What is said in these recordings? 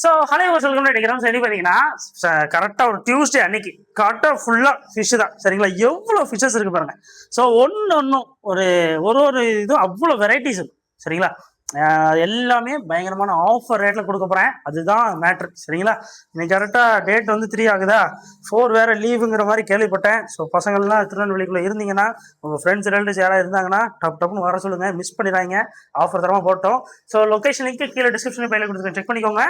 So hello சொல்லுங்கன்னு நினைக்கிறோம். சரி பார்த்தீங்கன்னா கரெக்டாக ஒரு டியூஸ்டே அன்னைக்கு கரெக்டாக ஃபுல்லாக ஃபிஷ்ஷு தான் சரிங்களா. எவ்வளோ ஃபிஷ்ஷஸ் இருக்கு பாருங்க. ஸோ ஒன்றும் ஒரு ஒரு ஒரு இதுவும் அவ்வளோ வெரைட்டிஸ் இருக்கும் சரிங்களா. எல்லாமே பயங்கரமான ஆஃபர் ரேட்டில் கொடுக்க போகிறேன். அதுதான் மேட்ரு சரிங்களா. இன்னைக்கு கரெக்டாக டேட் வந்து 3 ஆகுதா, 4 வேறு லீவுங்கிற மாதிரி கேள்விப்பட்டேன். ஸோ பசங்கள்லாம் திருநெல்வேலிக்குள்ளே இருந்தீங்கன்னா, உங்கள் ஃப்ரெண்ட்ஸ் ரிலேட்டிவ்ஸ் யாராவது இருந்தாங்கன்னா டப்புன்னு வர சொல்லுங்கள், மிஸ் பண்ணிடுறாங்க. ஆஃபர் தரமாக போட்டோம். ஸோ லொக்கேஷன் லிங்க் கீழே டிஸ்கிரிப்ஷனில் பையில கொடுத்துருக்கேன், செக் பண்ணிக்கோங்க.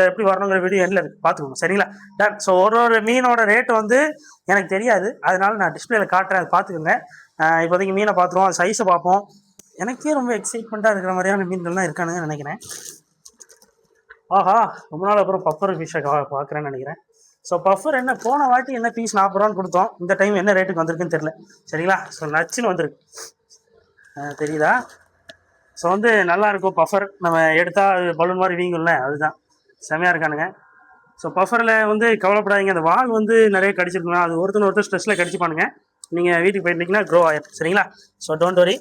எப்படி வரணுங்கிற வீடியோ எல்லாம் இருக்குது, பார்த்துக்கோங்க சரிங்களா. டன். ஸோ ஒரு மீனோட ரேட்டு வந்து எனக்கு தெரியாது, அதனால நான் டிஸ்பிளேல காட்டுறேன், அதை பார்த்துக்கோங்க. இப்போதைக்கு மீனை பார்த்துருவோம், அது சைஸை பார்ப்போம். எனக்கே ரொம்ப எக்ஸைட்மெண்ட்டாக இருக்கிற மாதிரியான மீன்கள்லாம் இருக்கானுங்கன்னு நினைக்கிறேன். ஆஹா, ரொம்ப நாள் அப்புறம் பஃபர் ஃபிஷ்ஷை பார்க்குறேன்னு நினைக்கிறேன். ஸோ பஃபர் என்ன போன வாட்டி என்ன பீஸ் 40 ரூபான்னு கொடுத்தோம், இந்த டைம் என்ன ரேட்டுக்கு வந்திருக்குன்னு தெரியல சரிங்களா. ஸோ நச்சுன்னு வந்திருக்கு, தெரியுதா. ஸோ வந்து நல்லா இருக்கும் பஃபர், நம்ம எடுத்தால் பலூன் மாதிரி வீங்கும்ல, அதுதான் செமையாக இருக்கானுங்க. ஸோ பஃபரில் வந்து கவலைப்படாதீங்க, அந்த வால் வந்து நிறைய கடிச்சிருக்கணும், அது ஒருத்தர் ஸ்ட்ரெஸ்ஸில் கடிச்சுப்பானுங்க. நீங்கள் வீட்டுக்கு போயிருந்தீங்கன்னா க்ரோ ஆயிடும் சரிங்களா. So don't worry.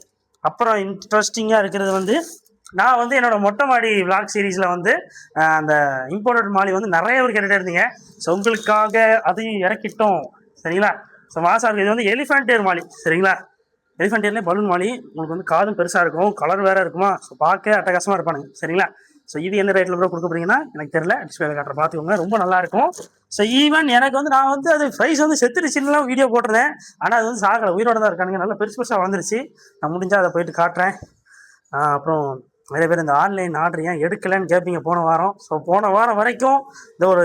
அப்புறம் இன்ட்ரெஸ்டிங்காக இருக்கிறது வந்து, நான் வந்து என்னோட மொட்டை மாடி விளாக் சீரீஸில் வந்து அந்த இம்போர்ட்டட் மாலி வந்து நிறைய பேர் கேட்டுகிட்டே இருந்தீங்க. ஸோ உங்களுக்காக அதையும் இறக்கிட்டோம் சரிங்களா. ஸோ மாசாக இருக்குது. இது வந்து எலிஃபென்ட் ஏர் மாலி சரிங்களா. எலிஃபென்ட் ஏர்லேயே பலூன் மாலி, உங்களுக்கு வந்து காதும் பெருசாக இருக்கும், கலர் வேறு இருக்குமா. ஸோ பார்க்க அட்டகாசமாக இருப்பானுங்க சரிங்களா. ஸோ இது என்ன ரேட்டில் கூட கொடுக்க போறீங்கன்னா எனக்கு தெரியல, டிஸ்பிளேல காட்டுற பார்த்துக்கோங்க, ரொம்ப நல்லாயிருக்கும். ஸோ ஈவன் எனக்கு வந்து நான் வந்து அது ப்ரைஸ் வந்து செத்துருச்சுன்னுலாம் வீடியோ போட்டிருந்தேன், ஆனால் அது வந்து சாகலை, உயிரோட தான் இருக்கானுங்க, நல்லா பெருசாக வந்துருச்சு. நான் முடிஞ்சால் அதை போயிட்டு காட்டுறேன். அப்புறம் நிறைய பேர் இந்த ஆன்லைன் ஆர்டர் ஏன் எடுக்கலைன்னு கேட்பீங்க போன வாரம். ஸோ போன வாரம் வரைக்கும், இந்த ஒரு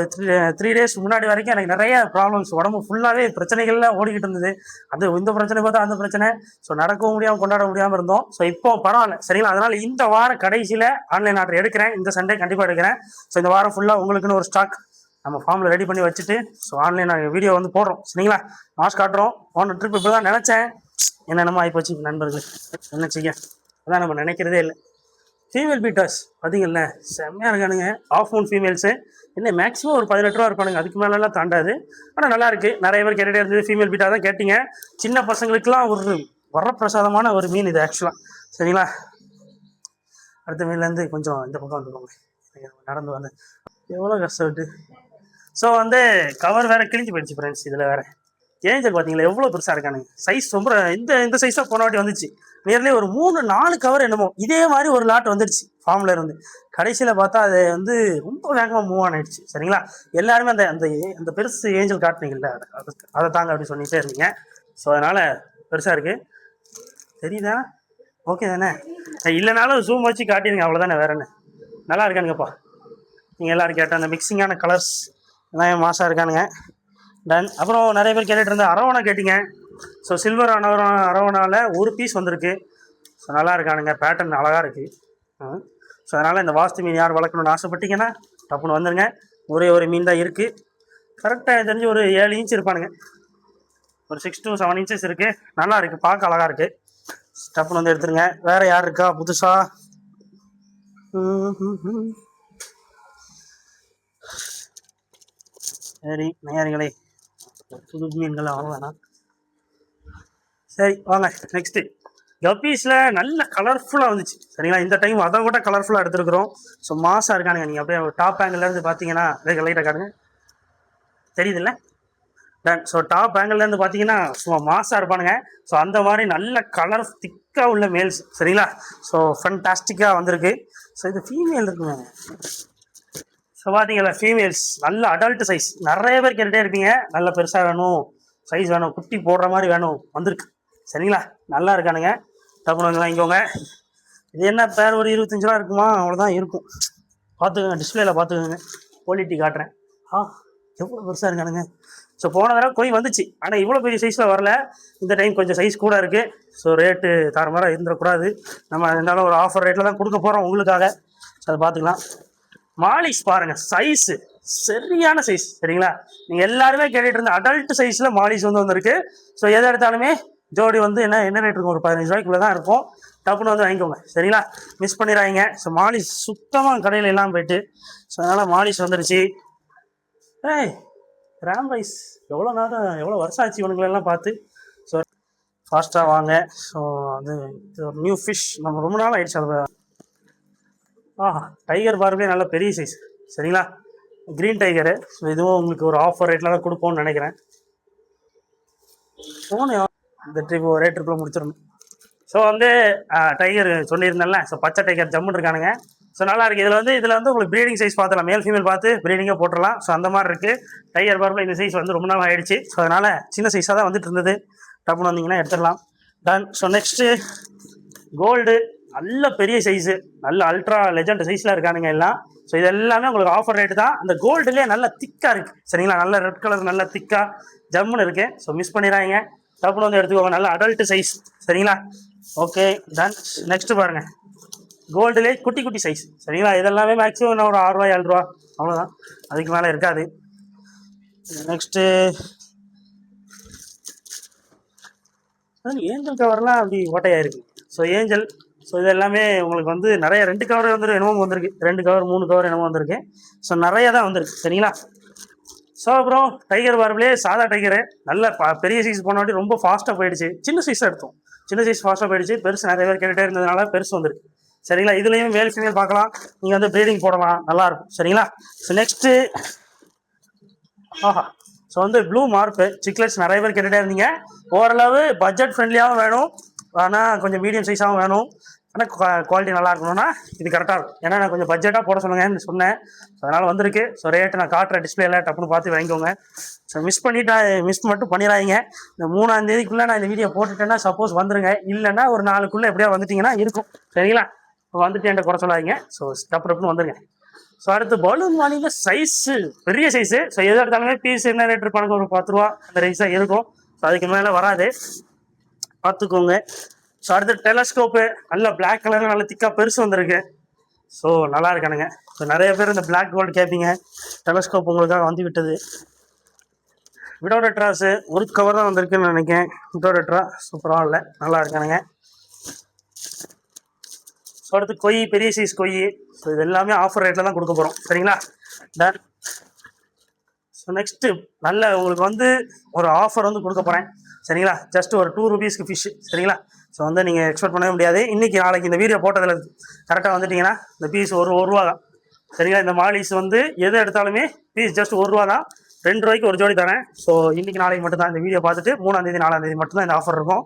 3 டேஸ் முன்னாடி வரைக்கும் எனக்கு நிறைய ப்ராப்ளம்ஸ், உடம்பு ஃபுல்லாகவே பிரச்சனைகள்லாம் ஓடிக்கிட்டு இருந்தது. அது இந்த பிரச்சனை பார்த்தா அந்த பிரச்சனை. ஸோ நடக்கவும் முடியாமல் கொண்டாட முடியாமல் இருந்தோம். ஸோ இப்போ பரவாயில்ல சரிங்களா. அதனால் இந்த வாரம் கடைசியில் ஆன்லைன் ஆர்டர் எடுக்கிறேன், இந்த சண்டே கண்டிப்பாக எடுக்கிறேன். ஸோ இந்த வாரம் ஃபுல்லாக உங்களுக்குன்னு ஒரு ஸ்டாக் நம்ம ஃபார்மில் ரெடி பண்ணி வச்சுட்டு, ஸோ ஆன்லைன் வீடியோ வந்து போடுறோம் சரிங்களா. மாஸ்க் காட்டுறோம். போன ட்ரிப் இப்போ தான் நினச்சேன், என்னென்னமோ ஆகிப்போச்சு நண்பர்கள், என்ன செய்ய, அதான் நம்ம நினைக்கிறதே இல்லை. ஃபீமேல் பீட்டர்ஸ் பார்த்தீங்கல்ல, செம்மையாக இருக்கானுங்க. ஆஃப் மூன் ஃபீமேல்ஸு என்ன மேக்ஸிமம் ஒரு 18 ரூபா இருப்பானுங்க, அதுக்கு மேலெல்லாம் தாண்டாது. ஆனால் நல்லா இருக்குது. நிறைய பேர் கேட்டுகிட்டே இருந்தது, ஃபீமேல் பீட்டா தான் கேட்டிங்க. சின்ன பசங்களுக்குலாம் ஒரு வரப்பிரசாதமான ஒரு மீன் இது ஆக்சுவலாக சரிங்களா. அடுத்த மீன்லேருந்து கொஞ்சம் இந்த பக்கம் வந்துக்கோங்க, நடந்து வந்து எவ்வளோ கஷ்டப்பட்டு. ஸோ வந்து கவர் வேறு கிழிஞ்சு போயிடுச்சு ஃப்ரெண்ட்ஸ். இதில் வேறு ஏஞ்சல் பார்த்தீங்களா எவ்வளோ பெருசாக இருக்கானுங்க. சைஸ் ரொம்ப இந்த சைஸாக போன வாட்டி வந்துச்சு. நியர்லி ஒரு 3-4 கவர் என்னமோ இதே மாதிரி ஒரு லாட் வந்துடுச்சு ஃபார்மில் இருந்து. கடைசியில் பார்த்தா அது வந்து ரொம்ப வேகமாக மூவ் ஆகிடுச்சு சரிங்களா. எல்லாருமே அந்த அந்த அந்த பெருசு ஏஞ்சல் காட்டினீங்கல்ல, அதை தாங்க அப்படி சொல்லிகிட்டே இருந்தீங்க. ஸோ அதனால் பெருசாக இருக்குது, தெரியுதா, ஓகே தானே. இல்லைனாலும் ஜூம் வச்சு காட்டிடுங்க, அவ்வளோதானே, வேற என்ன. நல்லா இருக்கானுங்கப்பா. நீங்கள் எல்லோரும் கேட்ட அந்த மிக்சிங்கான கலர்ஸ் எல்லாம் மாசாக இருக்கானுங்க. டன். அப்புறம் நிறைய பேர் கேட்டுட்டு இருந்த அரவணை கேட்டிங்க. ஸோ சில்வர் அரவணாவில் ஒரு பீஸ் வந்திருக்கு. ஸோ நல்லா இருக்கானுங்க, பேட்டர்ன் அழகாக இருக்குது. ஸோ அதனால் இந்த வாஸ்து மீன் யார் வளர்க்கணும்னு ஆசைப்பட்டீங்கன்னா டப்புன்னு வந்துடுங்க. ஒரு மீன் தான் இருக்குது. கரெக்டாக எனக்கு தெரிஞ்சு ஒரு 7 இன்ச் இருப்பானுங்க, ஒரு 6 to 7 இன்ச்சஸ் இருக்குது. நல்லா இருக்குது, பார்க்க அழகாக இருக்குது. டப்புன்னு வந்து எடுத்துருங்க. வேறு யார் இருக்கா புதுசாக? சரி நேயர்களே, புது மீன்கள் அவ்வளோதான். சரி வாங்க நெக்ஸ்ட்டு. கப்பீஸில் நல்ல கலர்ஃபுல்லாக வந்துச்சு சரிங்களா. இந்த டைம் அதை கூட கலர்ஃபுல்லாக எடுத்துருக்குறோம். ஸோ மாசாக இருக்கானுங்க. நீங்கள் அப்படியே டாப் ஆங்கிள்லேருந்து பார்த்தீங்கன்னா லைட்டாக காட்டுங்க, தெரியுதுல்ல. டன். ஸோ டாப் ஆங்கிள்லேருந்து பார்த்தீங்கன்னா சும்மா மாசாக இருப்பானுங்க. ஸோ அந்த மாதிரி நல்ல கலர் திக்காக உள்ள மேல்ஸ் சரிங்களா. ஸோ ஃபண்டாஸ்டிக்காக வந்திருக்கு. ஸோ இது ஃபீமேல் இருக்குங்க. ஸோ பார்த்தீங்களா ஃபீமேல்ஸ் நல்ல அடல்ட் சைஸ். நிறைய பேர் கேட்டுகிட்டே இருப்பீங்க, நல்ல பெருசாக வேணும், சைஸ் வேணும், குட்டி போடுற மாதிரி வேணும், வந்திருக்கு சரிங்களா. நல்லா இருக்கானுங்க. டப்புனு வந்து வாங்கிக்கோங்க. இது என்ன பேர் ஒரு 25 ரூபா இருக்குமா, அவ்வளோதான் இருக்கும். பார்த்துக்கோங்க, டிஸ்பிளேல பார்த்துக்கோங்க, குவாலிட்டி காட்டுறேன். எவ்வளோ பெருசாக இருக்கானுங்க. ஸோ போன தடவை கோய் வந்துச்சு, ஆனால் இவ்வளோ பெரிய சைஸில் வரல. இந்த டைம் கொஞ்சம் சைஸ் கூட இருக்குது. ஸோ ரேட்டு தாரமாக இருந்துடக்கூடாது, நம்ம இருந்தாலும் ஒரு ஆஃபர் ரேட்டில் தான் கொடுக்க போகிறோம் உங்களுக்காக. ஸோ அதை பார்த்துக்கலாம். மாலிஸ் பாருங்கள், சைஸு சரியான சைஸ் சரிங்களா. நீங்கள் எல்லாருமே கேட்டுட்டு இருந்த அடல்ட் சைஸில் மாலிஸ் வந்து வந்திருக்கு. ஸோ எதை எடுத்தாலுமே ஜோடி வந்து என்ன ரேட் இருக்கும், ஒரு 15 ரூபாய்க்குள்ளே தான் இருக்கும். டப்புன்னு வந்து வாங்கிக்கோங்க சரிங்களா, மிஸ் பண்ணிடுறாங்க. ஸோ மாலிஸ் சுத்தமாக கடையில் எல்லாம் போயிட்டு, ஸோ அதனால் மாலிஸ் வந்துடுச்சு. ரேம் ரைஸ் எவ்வளோ நேரம், எவ்வளோ வருஷம் ஆச்சு இவனுங்களெல்லாம் பார்த்து. ஸோ ஃபாஸ்ட்டாக வாங்க. ஸோ அது ஒரு நியூ ஃபிஷ், நம்ம ரொம்ப நாள் ஆயிடுச்சு. அது டைகர் பார்வே நல்ல பெரிய சைஸ் சரிங்களா. Green tiger. ஸோ இதுவும் உங்களுக்கு ஒரு ஆஃபர் ரேட்டில் தான் கொடுப்போம்னு நினைக்கிறேன். போனேன் இந்த ட்ரிப் ஒரே ட்ரிப்பில் முடிச்சிடணும். ஸோ வந்து டைகர் சொல்லியிருந்தேன்ல, ஸோ பச்சை டைகர் ஜம்முன்னு இருக்கானுங்க. ஸோ நல்லா இருக்குது. இதில் வந்து உங்களுக்கு ப்ரீடிங் சைஸ் பார்த்துலாம், மேல் ஃபீமேல் பார்த்து ப்ரீடிங்கே போட்டுடலாம். ஸோ அந்த மாதிரி இருக்குது. டைகர் பார்ப்பில் இந்த சைஸ் வந்து ரொம்ப நாள் ஆகிடுச்சு. ஸோ அதனால் சின்ன சைஸாக தான் வந்துட்டு இருந்தது. டப்புன்னு வந்தீங்கன்னா எடுத்துடலாம். டன். So next gold. நல்ல பெரிய சைஸு, நல்ல அல்ட்ரா லெஜண்ட் சைஸில் இருக்கானுங்க எல்லாம். ஸோ இது எல்லாமே உங்களுக்கு ஆஃபர் ரேட்டு தான். அந்த கோல்டுலேயே நல்ல திக்காக இருக்குது சரிங்களா. நல்ல ரெட் கலர் நல்ல திக்காக ஜம்முன்னு இருக்குது. ஸோ மிஸ் பண்ணிடுறாங்க, டப்புன்னு வந்து எடுத்துக்கோங்க. நல்ல அடல்ட் சைஸ் சரிங்களா. Okay done. நெக்ஸ்ட்டு பாருங்கள், கோல்டுலேயே குட்டி குட்டி சைஸ் சரிங்களா. இதெல்லாமே மேக்ஸிமம் ஒரு 6 ரூபா 7 ரூபா அவ்வளோதான், அதுக்கு மேலே இருக்காது. நெக்ஸ்ட்டு ஏஞ்சல் கவர்லாம் அப்படி ஓட்டையாக இருக்குது. So angel. ஸோ இது எல்லாமே உங்களுக்கு வந்து நிறைய 2 கவர் வந்துருக்கு, என்னமோ வந்திருக்கு, 2 கவர் 3 கவர் என்னமோ வந்திருக்கு. ஸோ நிறைய தான் வந்திருக்கு சரிங்களா. ஸோ அப்புறம் டைகர் பார்பிலே சாதா டைகரு நல்ல பெரிய சைஸ் போன வாட்டி ரொம்ப ஃபாஸ்ட்டாக போயிடுச்சு. சின்ன சைஸாக எடுத்தோம், சின்ன சைஸ் ஃபாஸ்ட்டாக போயிடுச்சு. பெருசு நிறைய பேர் கேட்டுகிட்டே இருந்ததுனால பெருசு வந்துருக்கு சரிங்களா. இதுலேயும் மேல் ஃபீமேல் பார்க்கலாம், நீங்கள் வந்து ப்ரீடிங் போடலாம், நல்லாயிருக்கும் சரிங்களா. ஸோ நெக்ஸ்ட்டு ஆஹா. ஸோ வந்து ப்ளூ மார்ப்பு சிக்லெட்ஸ் நிறைய பேர் கேட்டுகிட்டே இருந்தீங்க. ஓரளவு பட்ஜெட் ஃப்ரெண்ட்லியாகவும் வேணும், ஆனால் கொஞ்சம் மீடியம் சைஸாகவும் வேணும், ஆனால் குவாலிட்டி நல்லா இருக்கணும்னா இது கரெக்டாக இருக்கும். ஏன்னா நான் கொஞ்சம் பட்ஜெட்டாக போட சொல்லுங்கன்னு சொன்னேன். ஸோ அதனால் வந்திருக்கு. ஸோ ரேட்டு நான் காட்டுற டிஸ்பிளேல டப்புன்னு பார்த்து வாங்கிக்கோங்க. ஸோ மிஸ் மட்டும் பண்ணிடாதீங்க. இந்த 3ஆம் தேதிக்குள்ளே நான் இந்த வீடியோ போட்டுட்டேன்னா சப்போஸ் வந்துருங்க, இல்லைன்னா ஒரு 4க்குள்ளே எப்படியா வந்துட்டிங்கன்னா இருக்கும் சரிங்களா. இப்போ வந்துட்டு என்கிட்ட குறை சொல்லாதீங்க. ஸோ டப்புன்னு வந்துருங்க. ஸோ அடுத்து பலூன் வாலியில் சைஸு பெரிய சைஸு. ஸோ எது எடுத்தாலுமே பீஸ் என்ன ரேட் இருப்பாங்க, ஒரு 10 ரூபா அந்த ரைஸாக இருக்கும். ஸோ அதுக்கு மேலே வராது, பார்த்துக்கோங்க. ஸோ அடுத்து டெலஸ்கோப்பு நல்ல பிளாக் கலரில் நல்ல திக்காக பெருசு வந்திருக்கு. ஸோ நல்லா இருக்கானுங்க. ஸோ நிறைய பேர் இந்த பிளாக் கோல்டு கேட்பீங்க, டெலஸ்கோப் உங்களுக்காக வந்து விட்டது. விடோடெட்ராஸு ஒரு கவர் தான் வந்திருக்குன்னு நினைக்கிறேன். விடோடெட்ரா சூப்பராக இல்லை, நல்லா இருக்கானுங்க. ஸோ அடுத்து கொய், பெரிய சைஸ் கொய். ஸோ இது எல்லாமே ஆஃபர் ரேட்டில் தான் கொடுக்க போகிறோம் சரிங்களா. டன். ஸோ நெக்ஸ்ட்டு நல்ல உங்களுக்கு வந்து ஒரு ஆஃபர் வந்து கொடுக்க போகிறேன் சரிங்களா. ஜஸ்ட் ஒரு 2 ரூபீஸ்க்கு ஃபிஷ்ஷு சரிங்களா. ஸோ வந்து நீங்கள் எக்ஸ்பெக்ட் பண்ணவே முடியாது. இன்றைக்கி நாளைக்கு இந்த வீடியோ போட்டதில் கரெக்டாக வந்துட்டிங்கன்னா இந்த பீஸ் ஒரு ரூபா தான் சரிங்களா. இந்த மாலிஸ் வந்து எது எடுத்தாலுமே பீஸ் ஜஸ்ட் 1 ரூபா தான். 2 ரூபாய்க்கு ஒரு ஜோடி தரேன். ஸோ இன்றைக்கி நாளைக்கு மட்டும் தான் இந்த வீடியோ பார்த்துட்டு 3ஆம் தேதி 4ஆம் தேதி மட்டும்தான் இந்த ஆஃபர் இருக்கும்.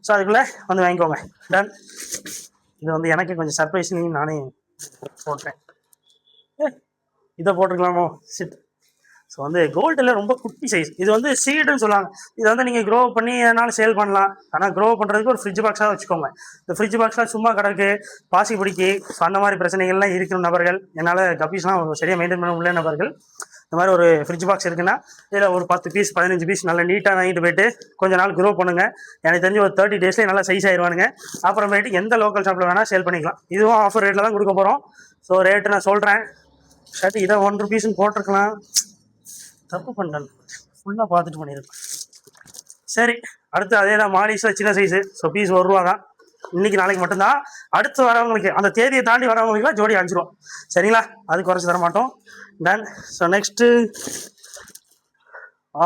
ஸோ அதுக்குள்ளே வந்து வாங்கிக்கோங்க. டன். இது வந்து எனக்கு கொஞ்சம் சர்ப்ரைஸிங், நானே போட்டேன். இதை போட்டுக்கலாமோ சிட். ஸோ வந்து கோல்டில் ரொம்ப குட்டி சைஸ். இது வந்து சீடுன்னு சொல்லுவாங்க. இதை வந்து நீங்கள் க்ரோ பண்ணி எதனாலும் சேல் பண்ணலாம். ஆனால் க்ரோ பண்ணுறதுக்கு ஒரு ஃப்ரிட்ஜ் பாக்ஸாக வச்சுக்கோங்க. இந்த ஃப்ரிட்ஜ் பாக்ஸ்லாம் சும்மா கிடக்கு, பாசி பிடிக்கி, ஸோ அந்த மாதிரி பிரச்சனைகள்லாம் இருக்கிற நபர்கள், என்னால் கப்பீஸ்லாம் சரியாக மெயின்டைன் பண்ண முடியல நபர்கள், இந்த மாதிரி ஒரு ஃப்ரிட்ஜ் பாக்ஸ் இருக்குன்னா இதில் ஒரு 10 பீஸ் 15 பீஸ் நல்லா நீட்டாக வாங்கிட்டு போயிட்டு கொஞ்ச நாள் க்ரோ பண்ணுங்கள். எனக்கு தெரிஞ்சு ஒரு 30 டேஸ்லேயே நல்லா சைஸ் ஆயிடுவானுங்க. அப்புறமேட்டு எந்த லோக்கல் ஷாப்பில் வேணால் சேல் பண்ணிக்கலாம். இதுவும் ஆஃபர் ரேட்டில் தான் கொடுக்க போகிறோம். ஸோ ரேட்டு நான் சொல்கிறேன். ஷர்ட் இதை 1 ரூபீஸ்ன்னு போட்டிருக்கலாம், தப்பு பண்ணுறேன், ஃபுல்லாக பார்த்துட்டு பண்ணியிருக்கேன். சரி, அடுத்து அதே தான் மாலிஸில் சின்ன சைஸு. ஸோ பீஸ் 1 ரூபா தான். இன்றைக்கி நாளைக்கு மட்டும்தான். அடுத்து வரவங்களுக்கு, அந்த தேதியை தாண்டி வரவங்களுக்குலாம் ஜோடி 5 ரூபா சரிங்களா. அது குறைச்சி தர மாட்டோம். டன். ஸோ நெக்ஸ்ட்டு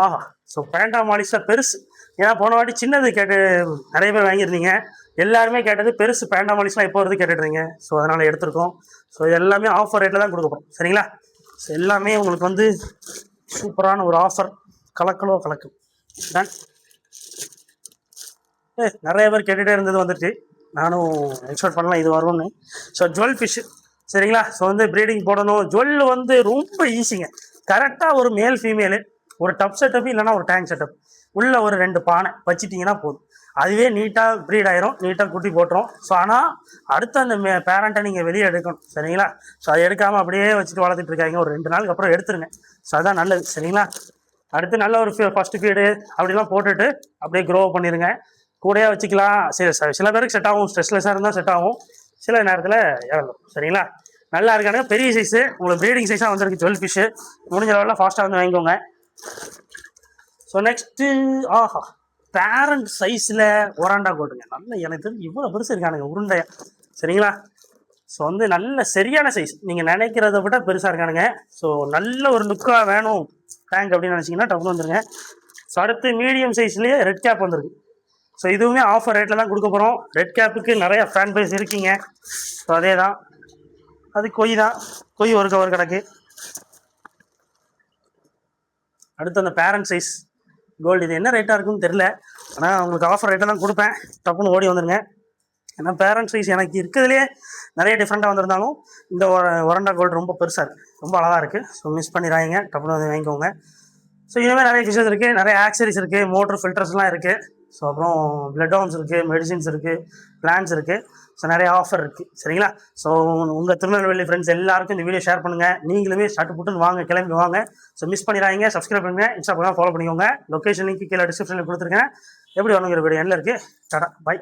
ஆஹா. ஸோ பேண்டா மாலிஸில் பெருசு. ஏன்னா போன வாட்டி சின்னது கேட்டு நிறைய பேர் வாங்கியிருந்தீங்க. எல்லாருமே கேட்டது பெருசு பேண்டா மாலிஸ்லாம் எப்போ வருது கேட்டுட்றீங்க. ஸோ அதனால் எடுத்திருக்கோம். ஸோ இது எல்லாமே ஆஃபர் ரேட்டில் தான் கொடுக்க போகிறோம் சரிங்களா. ஸோ எல்லாமே உங்களுக்கு வந்து சூப்பரான ஒரு ஆஃபர், கலக்கலோ கலக்கு. டன். நிறைய பேர் கேட்டுகிட்டே இருந்தது வந்துட்டு, நானும் எக்ஸ்பெக்ட் பண்ணலாம் இது வரும்னு. ஸோ ஜுவல் ஃபிஷ்ஷு சரிங்களா. ஸோ வந்து ப்ரீடிங் போடணும். ஜுவல் வந்து ரொம்ப ஈஸிங்க. கரெக்டாக ஒரு மேல் ஃபீமேலு, ஒரு டப் செட்டப் இல்லைனா ஒரு டேங்க் செட்டப் உள்ள ஒரு 2 பானை வச்சுட்டிங்கன்னா போதும். அதுவே நீட்டாக ப்ரீட் ஆயிரும், நீட்டாக குட்டி போட்டுரும். ஸோ ஆனால் அடுத்த அந்த பேரண்ட்டை நீங்கள் வெளியே எடுக்கணும் சரிங்களா. ஸோ அதை எடுக்காமல் அப்படியே வச்சுட்டு வளர்த்துட்டு இருக்காங்க. ஒரு 2 நாளுக்கு அப்புறம் எடுத்துருங்க. ஸோ அதுதான் நல்லது சரிங்களா. அடுத்து நல்ல ஒரு ஃபஸ்ட்டு ஃபீடு அப்படிலாம் போட்டுட்டு அப்படியே க்ரோ பண்ணிடுங்க. கூடையே வச்சுக்கலாம். சில பேருக்கு செட் ஆகும், ஸ்ட்ரெஸ்லெஸ்ஸாக இருந்தால் செட் ஆகும், சில நேரத்தில் இறங்கும் சரிங்களா. நல்லா இருக்கானு பெரிய சைஸு, உங்களுக்கு ப்ரீடிங் சைஸாக வந்துருக்கு ஜுவல் ஃபிஷ்ஷு. முடிஞ்ச லெவலில் ஃபாஸ்ட்டாக வந்து வாங்கிக்கோங்க. ஸோ நெக்ஸ்ட்டு ஆஹா, பேரண்ட் சைஸில் ஒராண்டா கோட்டுங்க. நல்ல எனக்கு தெரிஞ்சு இவ்வளோ பெருசு இருக்கானுங்க உருண்டையா சரிங்களா. ஸோ வந்து நல்ல சரியான சைஸ், நீங்கள் நினைக்கிறத விட பெருசாக இருக்கானுங்க. ஸோ நல்ல ஒரு லுக்காக வேணும் டேங்க் அப்படின்னு நினச்சிங்கன்னா டப்புன்னு வந்துருங்க. ஸோ அடுத்து மீடியம் சைஸ்லேயே ரெட் கேப் வந்துருக்கு. ஸோ இதுவுமே ஆஃபர் ரேட்டில் தான் கொடுக்க போகிறோம். ரெட் கேப்புக்கு நிறையா ஃபேன் பேஸ் இருக்கீங்க. ஸோ அதே தான், அது கொய் தான். கொய் ஒரு கவர் கிடக்கு. அடுத்து அந்த பேரண்ட் சைஸ் கோல்டு, இது என்ன ரேட்டாக இருக்குன்னு தெரில, ஆனால் உங்களுக்கு ஆஃபர் ரேட்டை தான் கொடுப்பேன், டப்புன்னு ஓடி வந்துருங்க. ஏன்னா பேரண்ட் சைஸ் எனக்கு இருக்கிறதுலே நிறைய டிஃப்ரெண்ட்டாக வந்திருந்தாலும் இந்த ஒரண்டா கோல்டு ரொம்ப பெருசாக இருக்குது, ரொம்ப அழகாக இருக்குது. ஸோ மிஸ் பண்ணிடுறாங்க, டப்புன்னு வந்து வாங்கிக்கோங்க. ஸோ இனிமேல் நிறைய ஃபிஷஸ் இருக்குது, நிறைய ஆக்சரிஸ் இருக்குது, மோட்டர் ஃபில்டர்ஸ்லாம் இருக்குது. ஸோ அப்புறம் பிளட் ஹவுன்ஸ் இருக்குது, மெடிசின்ஸ் இருக்குது, பிளான்ஸ் இருக்குது. ஸோ நிறைய ஆஃபர் இருக்குது, சரிங்களா? ஸோ உங்கள் திருநெல்வேலி ஃப்ரெண்ட்ஸ் எல்லாருக்கும் இந்த வீடியோ ஷேர் பண்ணுங்கள். நீங்களுமே ஷர்ட் புட்டுன்னு வாங்க, கிளம்பி வாங்க. ஸோ மிஸ் பண்ணிடாதீங்க, சப்ஸ்கிரைப் பண்ணுங்கள், இன்ஸ்டாகிராம் ஃபாலோ பண்ணிக்கோங்க. லொக்கேஷன் லிங்க் கீழே டிஸ்கிரிப்ஷனில் கொடுத்துருக்கேன். எப்படி வரணுங்கிற வீடியோ என்ன இருக்குது. டாடா, பை.